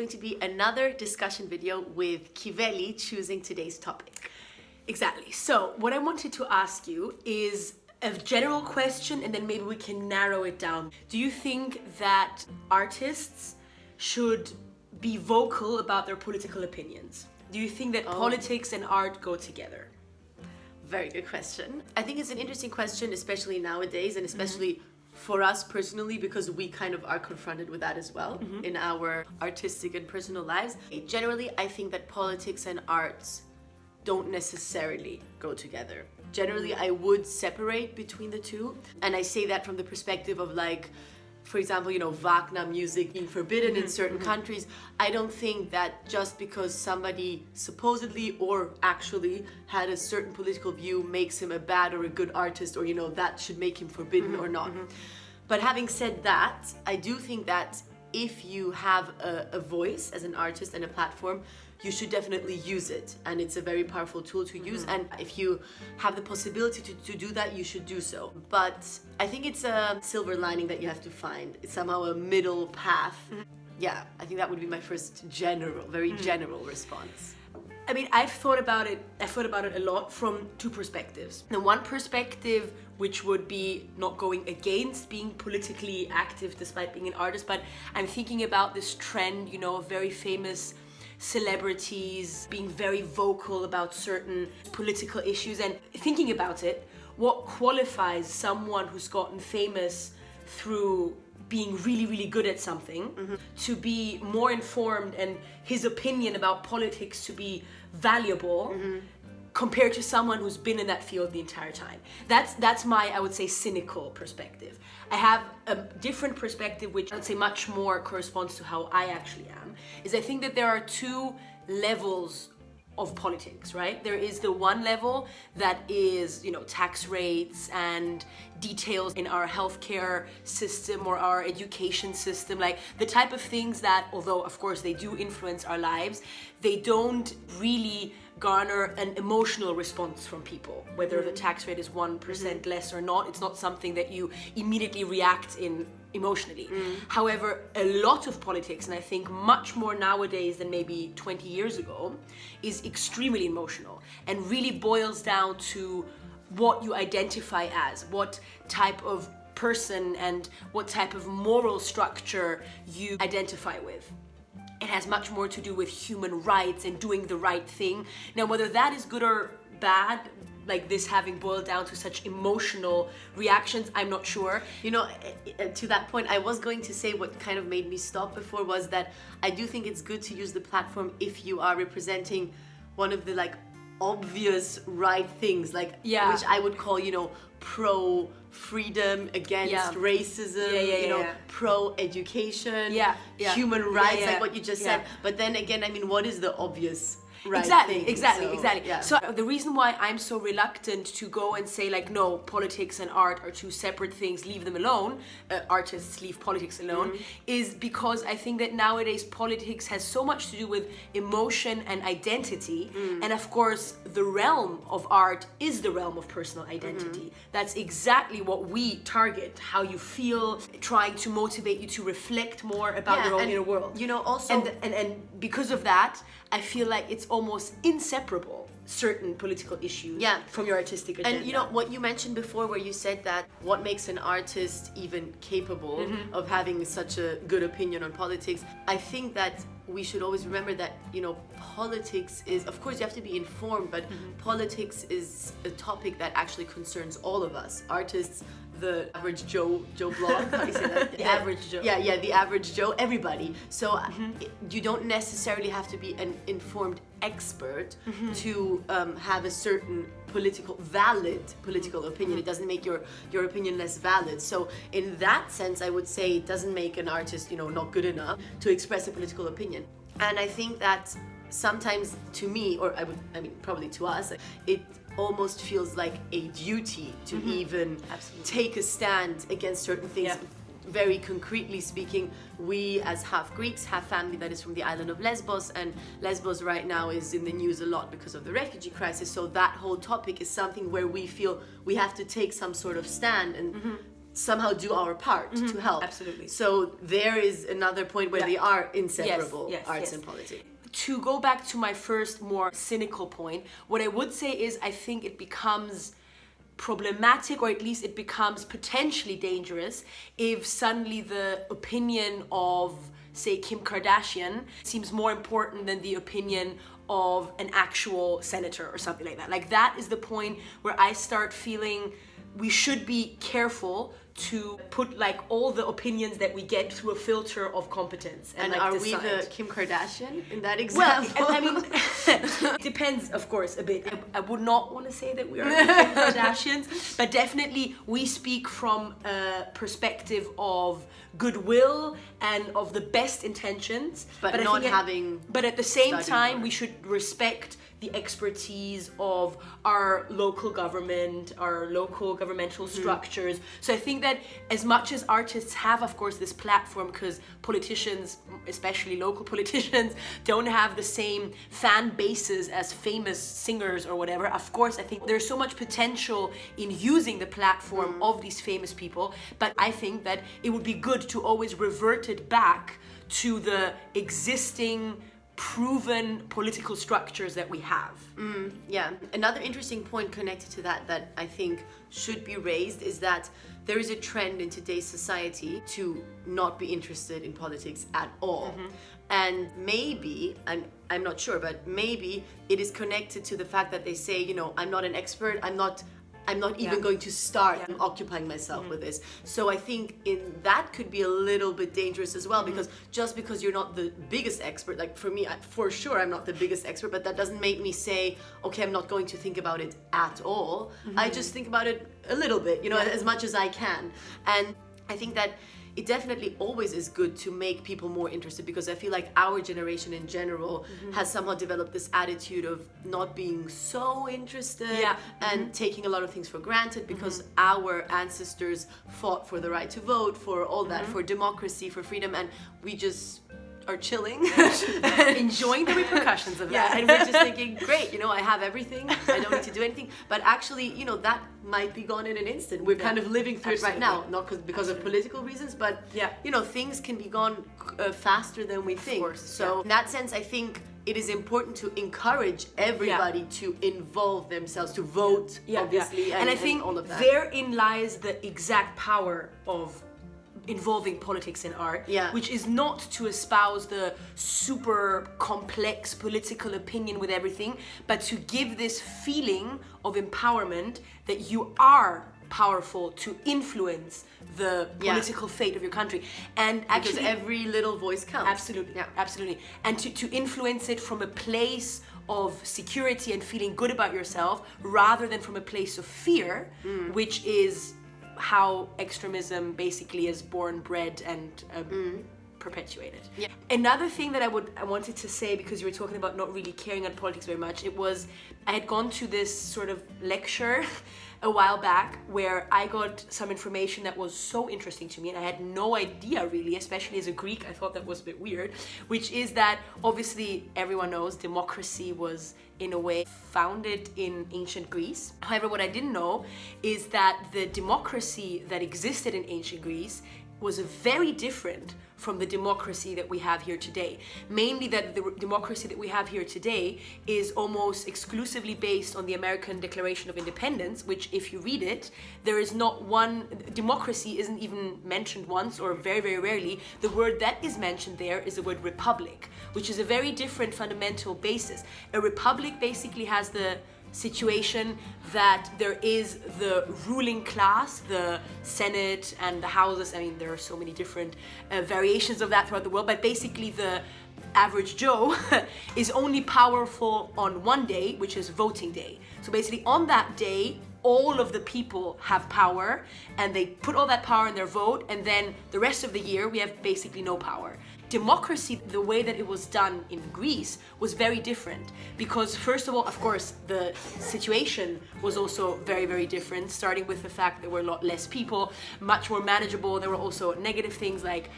going to be another discussion video with Kiveli choosing today's topic. Exactly. So what I wanted to ask you is a general question, and then maybe we can narrow it down. Do you think that artists should be vocal about their political opinions? Do you think that politics and art go together? Very good question. I think it's an interesting question, especially nowadays, and especially for us personally, because we kind of are confronted with that as well in our artistic and personal lives. Generally, I think that politics and arts don't necessarily go together. Generally, I would separate between the two. And I say that from the perspective of, like, for example, Wagner music being forbidden in certain countries. I don't think that just because somebody supposedly or actually had a certain political view makes him a bad or a good artist, or, that should make him forbidden or not. But having said that, I do think that if you have a voice as an artist and a platform, you should definitely use it, and it's a very powerful tool to use, and if you have the possibility to do that, you should do so. But I think it's a silver lining that you have to find. It's somehow a middle path. Yeah, I think that would be my first very general response. I mean, I've thought about it a lot from two perspectives. The one perspective, which would be not going against being politically active despite being an artist, but I'm thinking about this trend, of very famous celebrities being very vocal about certain political issues, and thinking about it, what qualifies someone who's gotten famous through being really, really good at something to be more informed and his opinion about politics to be valuable compared to someone who's been in that field the entire time. That's my, I would say, cynical perspective. I have a different perspective, which I would say much more corresponds to how I actually am, is I think that there are two levels of politics, right? There is the one level that is, tax rates and details in our healthcare system or our education system, like the type of things that, although of course they do influence our lives, they don't really garner an emotional response from people. Whether the tax rate is 1% less or not, it's not something that you immediately react in emotionally. However, a lot of politics, and I think much more nowadays than maybe 20 years ago, is extremely emotional and really boils down to what you identify as, what type of person and what type of moral structure you identify with. It has much more to do with human rights and doing the right thing. Now, whether that is good or bad, like this having boiled down to such emotional reactions, I'm not sure. To that point, I was going to say what kind of made me stop before was that I do think it's good to use the platform if you are representing one of the obvious right things, which I would call, pro-freedom, against racism, pro-education, human rights, like what you just said. But then again, I mean, what is the obvious right thing? Exactly. So the reason why I'm so reluctant to go and say no, politics and art are two separate things, leave them alone, artists leave politics alone, is because I think that nowadays politics has so much to do with emotion and identity, and of course the realm of art is the realm of personal identity. That's exactly what we target, how you feel, trying to motivate you to reflect more about your own inner world. Also, and because of that, I feel like it's almost inseparable, certain political issues from your artistic agenda. And what you mentioned before, where you said that what makes an artist even capable of having such a good opinion on politics, I think that we should always remember that, politics is, of course, you have to be informed, but politics is a topic that actually concerns all of us. Artists, the average Joe Blog, how do you say that? The average Joe. Yeah, the average Joe, everybody. So you don't necessarily have to be an informed expert to have a certain valid political opinion. It doesn't make your opinion less valid. So in that sense, I would say it doesn't make an artist, not good enough to express a political opinion. And I think that sometimes, to me, or probably to us, it almost feels like a duty to even take a stand against certain things. Very concretely speaking, we as half Greeks have family that is from the island of Lesbos, and Lesbos right now is in the news a lot because of the refugee crisis. So that whole topic is something where we feel we have to take some sort of stand, and somehow do our part to help. Absolutely. So there is another point where they are inseparable, Yes, arts and politics. To go back to my first more cynical point, what I would say is I think it becomes problematic, or at least it becomes potentially dangerous, if suddenly the opinion of, say, Kim Kardashian seems more important than the opinion of an actual senator or something like that. Like, that is the point where I start feeling we should be careful to put like all the opinions that we get through a filter of competence. And like, are decide. we the Kim Kardashian in that example? Well, I mean, it depends, of course, a bit. I would not want to say that we are the Kim Kardashians, but definitely we speak from a perspective of goodwill and of the best intentions. But not having But at the same studied time, more. we should respect the expertise of our local government, our local governmental structures. So I think that as much as artists have, of course, this platform, because politicians, especially local politicians, don't have the same fan bases as famous singers or whatever, of course, I think there's so much potential in using the platform of these famous people. But I think that it would be good to always revert it back to the existing proven political structures that we have. Yeah. Another interesting point connected to that I think should be raised is that there is a trend in today's society to not be interested in politics at all. And maybe, I'm not sure, but maybe it is connected to the fact that they say, you know, I'm not an expert, I'm not even going to start occupying myself with this. So I think that could be a little bit dangerous as well, because just because you're not the biggest expert, like for me, for sure I'm not the biggest expert, but that doesn't make me say, okay, I'm not going to think about it at all. I just think about it a little bit, you know, as much as I can. And I think that it definitely always is good to make people more interested, because I feel like our generation in general has somehow developed this attitude of not being so interested and taking a lot of things for granted, because our ancestors fought for the right to vote, for all that, for democracy, for freedom, and we just are chilling Enjoying the repercussions of that. and we're just thinking, great, you know, I have everything, I don't need to do anything. But actually, you know, that might be gone in an instant. We're kind of living through it right now, not because of political reasons, but you know, things can be gone faster than we think. Of course, so in that sense, I think it is important to encourage everybody to involve themselves, to vote, obviously, and I think all of that. therein lies the exact power of involving politics in art, which is not to espouse the super complex political opinion with everything, but to give this feeling of empowerment that you are powerful to influence the political fate of your country. And actually, because every little voice counts. Absolutely, absolutely. And to influence it from a place of security and feeling good about yourself, rather than from a place of fear, which is how extremism basically is born, bred, and perpetuated. Another thing that I wanted to say, because you were talking about not really caring about politics very much, it was, I had gone to this sort of lecture a while back where I got some information that was so interesting to me, and I had no idea really, especially as a Greek, I thought that was a bit weird, which is that obviously everyone knows democracy was in a way founded in ancient Greece. However, what I didn't know is that the democracy that existed in ancient Greece was very different from the democracy that we have here today. Mainly that the democracy that we have here today is almost exclusively based on the American Declaration of Independence, which if you read it, there is not one, democracy isn't even mentioned once, or very, very rarely. The word that is mentioned there is the word republic, which is a very different fundamental basis. A republic basically has the situation that there is the ruling class, the Senate and the houses. I mean, there are so many different variations of that throughout the world, but basically the average Joe is only powerful on one day, which is voting day. So basically on that day, all of the people have power, and they put all that power in their vote, and then the rest of the year we have basically no power. Democracy, the way that it was done in Greece, was very different, because first of all, of course, the situation was also very, very different, starting with the fact there were a lot less people, much more manageable. There were also negative things like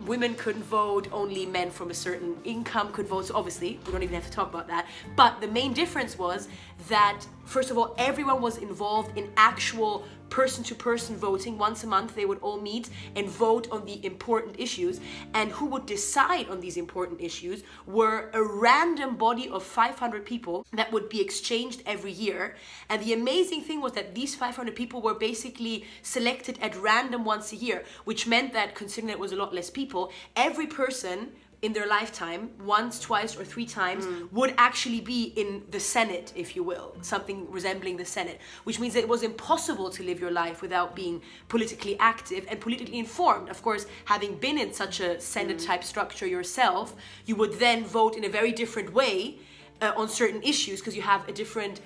women couldn't vote, only men from a certain income could vote. So obviously, we don't even have to talk about that. But the main difference was that, first of all, everyone was involved in actual person-to-person voting. Once a month they would all meet and vote on the important issues, and who would decide on these important issues were a random body of 500 people that would be exchanged every year. And the amazing thing was that these 500 people were basically selected at random once a year, which meant that, considering that it was a lot less people, every person in their lifetime, once, twice, or 3 times, would actually be in the Senate, if you will, something resembling the Senate, which means that it was impossible to live your life without being politically active and politically informed. Of course, having been in such a Senate-type structure yourself, you would then vote in a very different way on certain issues because you have a different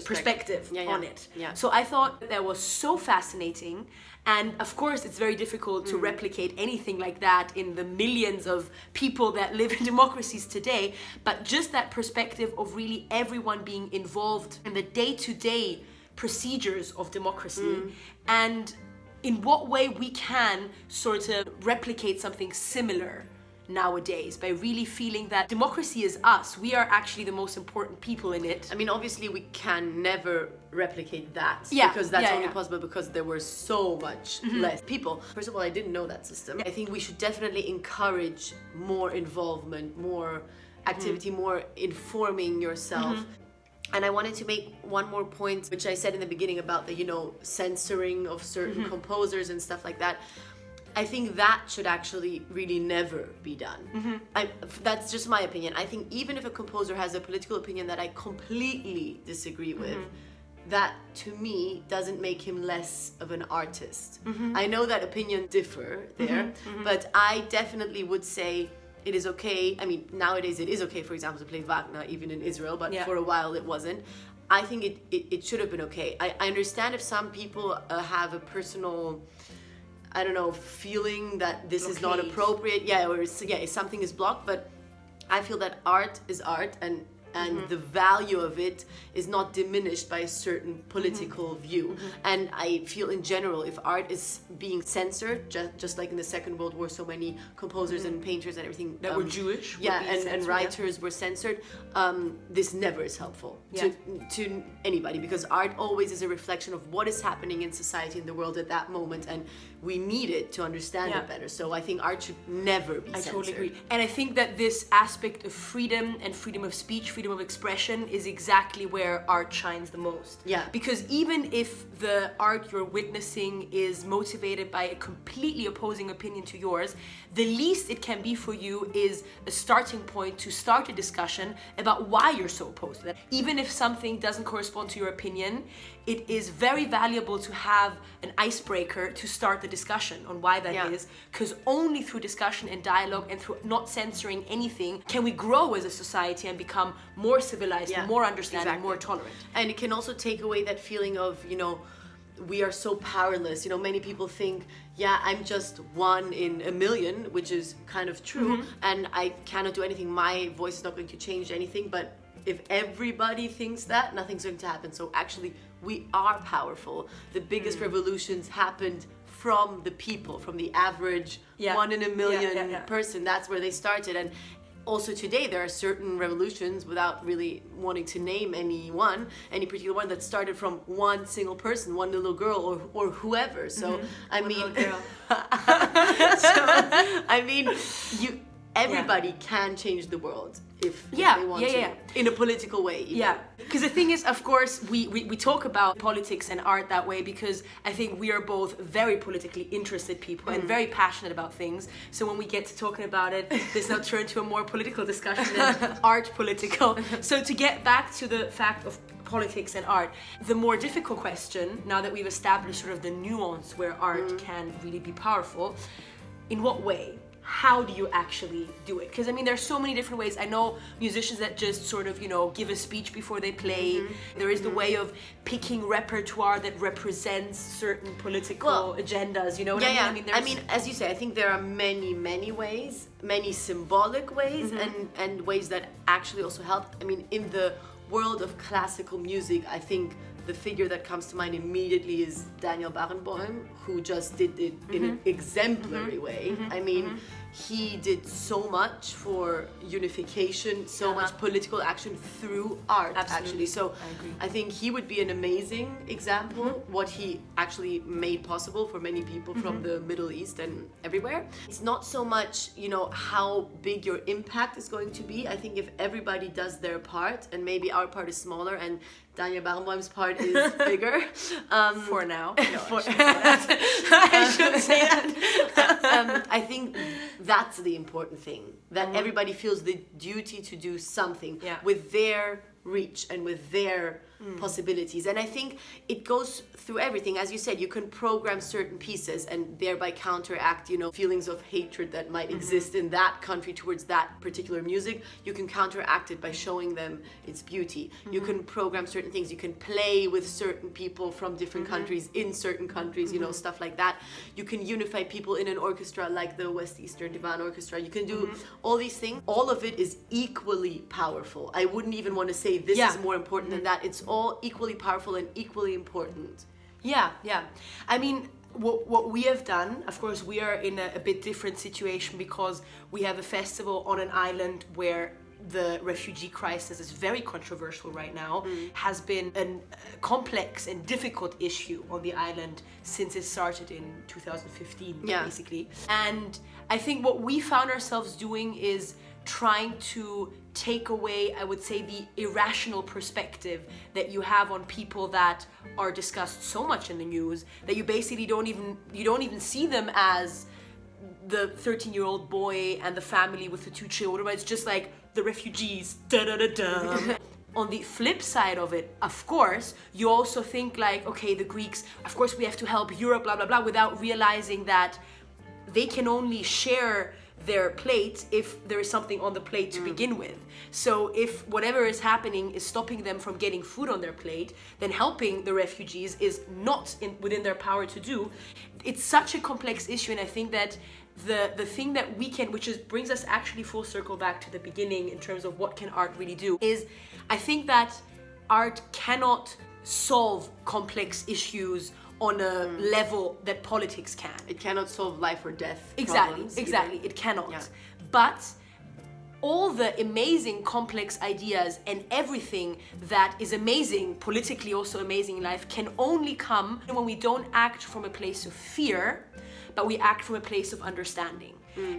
perspective on it. Yeah. So I thought that was so fascinating. And of course, it's very difficult to replicate anything like that in the millions of people that live in democracies today. But just that perspective of really everyone being involved in the day-to-day procedures of democracy, and in what way we can sort of replicate something similar nowadays by really feeling that democracy is us. We are actually the most important people in it. I mean, obviously we can never replicate that, Yeah, because that's yeah, only yeah. possible because there were so much less people. First of all, I didn't know that system. I think we should definitely encourage more involvement, more activity, more informing yourself. And I wanted to make one more point, which I said in the beginning about the, censoring of certain composers and stuff like that. I think that should actually really never be done. That's just my opinion. I think even if a composer has a political opinion that I completely disagree with, that to me doesn't make him less of an artist. I know that opinions differ there, but I definitely would say it is okay. I mean, nowadays it is okay, for example, to play Wagner even in Israel, but for a while it wasn't. I think it should have been okay. I understand if some people have a personal, I don't know, feeling that this is not appropriate, or if something is blocked, but I feel that art is art, and the value of it is not diminished by a certain political view. And I feel in general, if art is being censored, just like in the Second World War, so many composers and painters and everything that were Jewish, and writers were censored, this never is helpful to anybody, because art always is a reflection of what is happening in society, in the world at that moment, and we need it to understand it better. So I think art should never be censored. I totally agree. And I think that this aspect of freedom and freedom of speech, freedom of expression, is exactly where art shines the most. Yeah. Because even if the art you're witnessing is motivated by a completely opposing opinion to yours, the least it can be for you is a starting point to start a discussion about why you're so opposed to that. Even if something doesn't correspond to your opinion, it is very valuable to have an icebreaker to start the discussion on why that is, because only through discussion and dialogue and through not censoring anything can we grow as a society and become more civilized, more understanding, more tolerant. And it can also take away that feeling of, we are so powerless. Many people think, I'm just one in a million, which is kind of true, and I cannot do anything. My voice is not going to change anything, but if everybody thinks that, nothing's going to happen. So actually, we are powerful. The biggest revolutions happened from the people, from the average 1 in a million person. That's where they started. And also today, there are certain revolutions, without really wanting to name any particular one, that started from one single person, one little girl or whoever. So, everybody can change the world if they want to. In a political way. Even. Because the thing is, of course, we talk about politics and art that way because I think we are both very politically interested people and very passionate about things. So when we get to talking about it, this now turn to a more political discussion than art political. So to get back to the fact of politics and art, the more difficult question, now that we've established sort of the nuance where art can really be powerful, in what way? How do you actually do it? Because there's so many different ways. I know musicians that just sort of, give a speech before they play. There is the way of picking repertoire that represents certain political agendas, I mean, as you say, I think there are many, many ways, many symbolic ways, and ways that actually also help. I mean, in the world of classical music, I think the figure that comes to mind immediately is Daniel Barenboim, who just did it in an exemplary way. I mean, he did so much for unification, so much political action through art, actually. So I think he would be an amazing example, what he actually made possible for many people from the Middle East and everywhere. It's not so much, you know, how big your impact is going to be. I think if everybody does their part, and maybe our part is smaller and Daniel Barenboim's part is bigger. For now. No, I shouldn't say that. I think that's the important thing, that everybody feels the duty to do something with their reach and with their possibilities. And I think it goes through everything. As you said, you can program certain pieces and thereby counteract, you know, feelings of hatred that might exist in that country towards that particular music. You can counteract it by showing them its beauty. You can program certain things. You can play with certain people from different countries in certain countries, you know, stuff like that. You can unify people in an orchestra like the West Eastern Divan Orchestra. You can do all these things. All of it is equally powerful. I wouldn't even want to say this is more important than that. It's all equally powerful and equally important. Yeah. I mean, what we have done, of course, we are in a bit different situation because we have a festival on an island where the refugee crisis is very controversial right now, has been a complex and difficult issue on the island since it started in 2015, basically. And I think what we found ourselves doing is trying to take away, I would say, the irrational perspective that you have on people that are discussed so much in the news that you basically don't even see them as the 13-year-old boy and the family with the 2 children, but it's just like the refugees, On the flip side of it, of course, you also think like, okay, the Greeks, of course we have to help Europe, blah, blah, blah, without realizing that they can only share their plate if there is something on the plate to begin with. So if whatever is happening is stopping them from getting food on their plate, then helping the refugees is not within their power to do. It's such a complex issue, and I think that the thing that we can, brings us actually full circle back to the beginning in terms of what can art really do, is I think that art cannot solve complex issues on a level that politics can. It cannot solve life or death problems. Exactly. It cannot. Yeah. But all the amazing complex ideas and everything that is amazing, politically also amazing in life, can only come when we don't act from a place of fear, but we act from a place of understanding.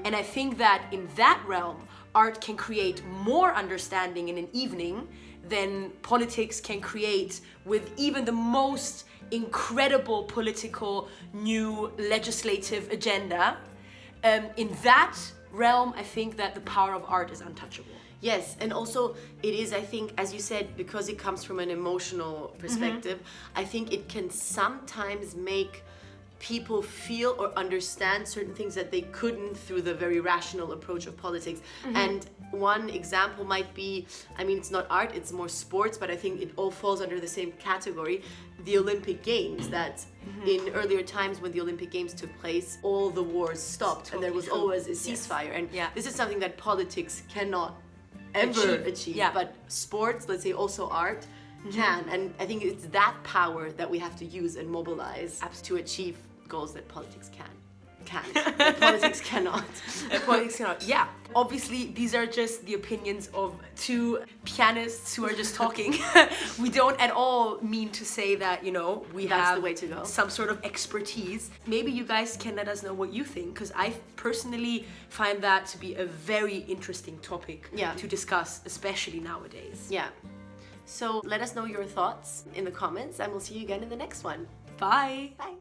And I think that in that realm, art can create more understanding in an evening than politics can create with even the most incredible political new legislative agenda. In that realm, I think that the power of art is untouchable. Yes, and also it is, I think, as you said, because it comes from an emotional perspective, I think it can sometimes make people feel or understand certain things that they couldn't through the very rational approach of politics. And one example might be, I mean, it's not art, it's more sports, but I think it all falls under the same category. The Olympic Games, that in earlier times when the Olympic Games took place, all the wars stopped and there was always a ceasefire. And this is something that politics cannot ever achieve. But sports, let's say also art, can. And I think it's that power that we have to use and mobilize to achieve goals that politics that politics cannot. Politics cannot. Yeah. Obviously, these are just the opinions of 2 pianists who are just talking. We don't at all mean to say that, you know, that's have the way to go. Some sort of expertise. Maybe you guys can let us know what you think, because I personally find that to be a very interesting topic to discuss, especially nowadays. Yeah. So let us know your thoughts in the comments, and we'll see you again in the next one. Bye. Bye.